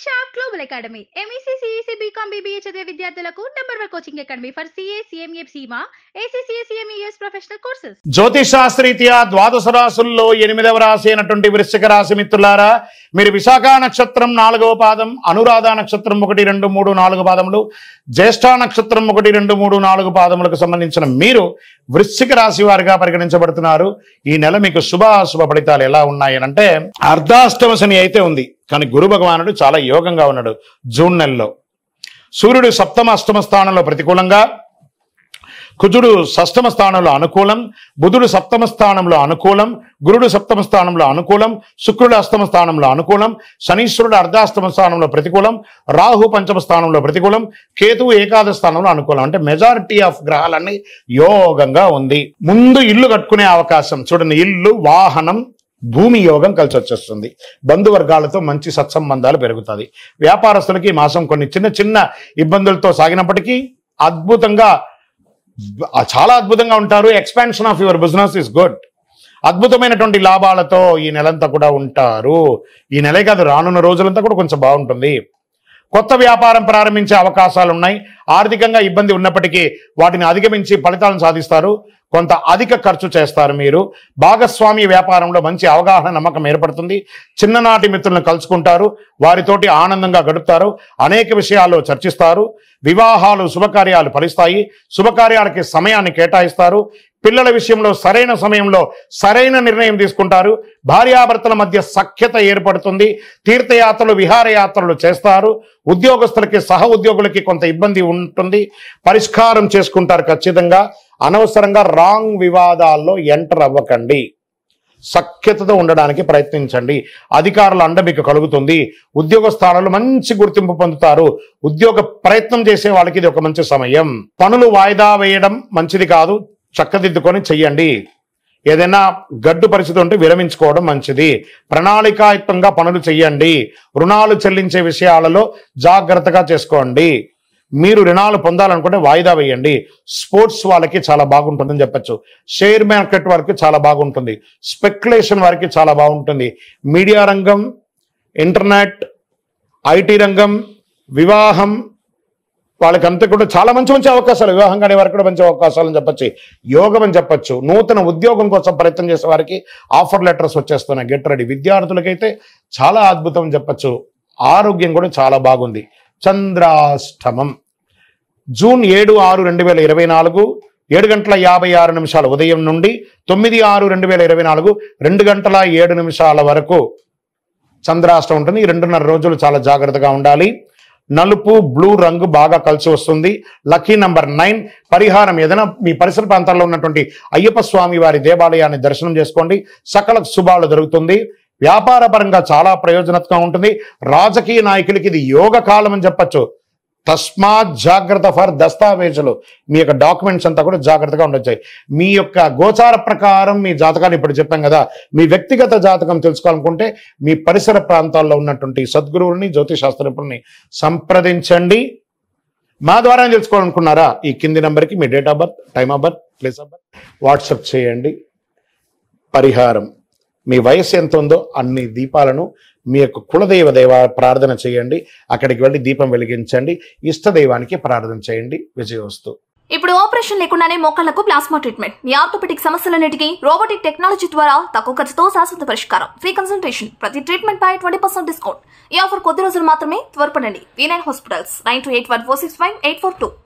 Shop global academy MEC CEC BCom BBA చదివే విద్యార్థులకు number 1 coaching academy for CA CMA CMA ACCA CMA professional courses. జ్యోతిష్ శాస్త్రీత్యా ద్వాదశ రాశుల్లో 8వ రాశి అయినటువంటి వృశ్చిక రాశి మిత్రులారా, మీరు విశాఖ నక్షత్రం 4వ పాదం, అనురాధ నక్షత్రం 1, 2, 3, 4 పాదములు, జ్యేష్ఠ నక్షత్రం 1, 2, 3, 4 పాదములకు సంబంధించిన మీరు వృశ్చిక రాశి వారిగా పరిగణించబడుతున్నారు. ఈ నెల మీకు శుభాశుభ ఫలితాలు ఎలా ఉన్నాయి అంటే, అర్ధాష్టమ శని అయితే ఉంది, కానీ గురు భగవానుడు చాలా యోగంగా ఉన్నాడు. జూన్ నెలలో సూర్యుడు సప్తమ అష్టమ స్థానంలో ప్రతికూలంగా, కుజుడు షష్టమ స్థానంలో అనుకూలం, బుధుడు సప్తమ స్థానంలో అనుకూలం, గురుడు సప్తమ స్థానంలో అనుకూలం, శుక్రుడు అష్టమ స్థానంలో అనుకూలం, శనీశ్వరుడు అర్ధాష్టమ స్థానంలో ప్రతికూలం, రాహు పంచమ స్థానంలో ప్రతికూలం, కేతువు ఏకాదశ స్థానంలో అనుకూలం. అంటే మెజారిటీ ఆఫ్ గ్రహాలన్నీ యోగంగా ఉంది. ముందు ఇల్లు కట్టుకునే అవకాశం చూడండి, ఇల్లు, వాహనం, భూమి యోగం కలిసి వచ్చేస్తుంది. బంధువర్గాలతో మంచి సత్సంబంధాలు పెరుగుతుంది. వ్యాపారస్తులకి ఈ మాసం కొన్ని చిన్న చిన్న ఇబ్బందులతో సాగినప్పటికీ చాలా అద్భుతంగా ఉంటారు. Expansion of your business is good. అద్భుతమైనటువంటి లాభాలతో ఈ నెలంతా కూడా ఉంటారు. ఈ నెలే కాదు, రానున్న రోజులంతా కూడా కొంచెం బాగుంటుంది. కొత్త వ్యాపారం ప్రారంభించే అవకాశాలు ఉన్నాయి. ఆర్థికంగా ఇబ్బంది ఉన్నప్పటికీ వాటిని అధిగమించి ఫలితాలను సాధిస్తారు. కొంత అధిక ఖర్చు చేస్తారు. మీరు భాగస్వామి వ్యాపారంలో మంచి అవగాహన, నమ్మకం ఏర్పడుతుంది. చిన్ననాటి మిత్రులను కలుసుకుంటారు, వారితోటి ఆనందంగా గడుపుతారు, అనేక విషయాల్లో చర్చిస్తారు. వివాహాలు, శుభకార్యాలు ఫలిస్తాయి. శుభకార్యాలకి సమయాన్ని కేటాయిస్తారు. పిల్లల విషయంలో సరైన సమయంలో సరైన నిర్ణయం తీసుకుంటారు. భార్యాభర్తల మధ్య సఖ్యత ఏర్పడుతుంది. తీర్థయాత్రలు, విహారయాత్రలు చేస్తారు. ఉద్యోగస్తులకి, సహ ఉద్యోగులకి కొంత ఇబ్బంది ఉంటుంది, పరిష్కారం చేసుకుంటారు ఖచ్చితంగా. అనవసరంగా రాంగ్ వివాదాల్లో ఎంటర్ అవ్వకండి. సఖ్యతతో ఉండడానికి ప్రయత్నించండి. అధికారుల అండ మీకు కలుగుతుంది. ఉద్యోగ స్థానాల్లో మంచి గుర్తింపు పొందుతారు. ఉద్యోగ ప్రయత్నం చేసే వాళ్ళకి ఇది ఒక మంచి సమయం. పనులు వాయిదా వేయడం మంచిది కాదు, చక్కదిద్దుకొని చెయ్యండి. ఏదైనా గడ్డు పరిస్థితి ఉంటే విరమించుకోవడం మంచిది. ప్రణాళికాయుక్తంగా పనులు చెయ్యండి. రుణాలు చెల్లించే విషయాలలో జాగ్రత్తగా చేసుకోండి. మీరు రుణాలు పొందాలనుకుంటే వాయిదా వేయండి. స్పోర్ట్స్ వాళ్ళకి చాలా బాగుంటుందని చెప్పచ్చు. షేర్ మార్కెట్ వారికి చాలా బాగుంటుంది. స్పెక్యులేషన్ వారికి చాలా బాగుంటుంది. మీడియా రంగం, ఇంటర్నెట్, IT రంగం, వివాహం వాళ్ళకంతా కూడా చాలా మంచి మంచి అవకాశాలు. వివాహం కాని వారికి కూడా మంచి అవకాశాలు అని చెప్పచ్చు. యోగం అని చెప్పచ్చు. నూతన ఉద్యోగం కోసం ప్రయత్నం చేసే వారికి ఆఫర్ లెటర్స్ వచ్చేస్తున్నాయి. Get ready. విద్యార్థులకైతే చాలా అద్భుతం అని చెప్పచ్చు. ఆరోగ్యం కూడా చాలా బాగుంది. చంద్రాష్టమం జూన్ 7, 6, 2024 7:56 ఉదయం నుండి 9, 6, 2024 2:07 వరకు చంద్రాష్టమం ఉంటుంది. ఈ 2.5 రోజులు చాలా జాగ్రత్తగా ఉండాలి. నలుపు, బ్లూ రంగు బాగా కలిసి వస్తుంది. Lucky number 9. పరిహారం ఏదైనా మీ పరిసర ప్రాంతాల్లో ఉన్నటువంటి అయ్యప్ప స్వామి వారి దేవాలయాన్ని దర్శనం చేసుకోండి. సకల శుభాలు జరుగుతుంది. వ్యాపార పరంగా చాలా ప్రయోజనకరంగా ఉంటుంది. రాజకీయ నాయకులకి ఇది యోగ కాలం అని చెప్పచ్చు. తస్మాత్ జాగ్రత్త ఫర్ దస్తావేజులు. మీ యొక్క డాక్యుమెంట్స్ అంతా కూడా జాగ్రత్తగా ఉండొచ్చాయి. మీ యొక్క గోచార ప్రకారం మీ జాతకాన్ని ఇప్పుడు చెప్పాం కదా, మీ వ్యక్తిగత జాతకం తెలుసుకోవాలనుకుంటే మీ పరిసర ప్రాంతాల్లో ఉన్నటువంటి సద్గురువుల్ని, జ్యోతిష్ శాస్త్రజ్ఞుల్ని సంప్రదించండి. మా ద్వారా తెలుసుకోవాలనుకున్నారా, ఈ కింది నెంబర్కి మీ date of birth, time of birth, place of birth WhatsApp చేయండి. పరిహారం మీ వయసు ఎంత ఉందో అన్ని దీపాలను మీ యొక్క కులదైవ ప్రార్థన చేయండి. అక్కడికి వెళ్ళి దీపం వెలిగించండి. ఇష్టదైవానికి ప్రార్థన చేయండి. విజయోస్తు. ఇప్పుడు ఆపరేషన్ లేకుండానే మోకాళ్లకు ప్లాస్మా ట్రీట్మెంట్. మీ ఆర్థోపెటిక్ సమస్యలన్నిటికీ రోబోటిక్ టెక్నాలజీ ద్వారా తక్కువ ఖర్చుతో శాశ్వత పరిష్కారం. Free consultation. ప్రతి ట్రీట్మెంట్ పై 20% డిస్కౌంట్. ఈ ఆఫర్ కొద్ది రోజులు మాత్రమే. త్వరపడండి. V9 hospitals 9281465842.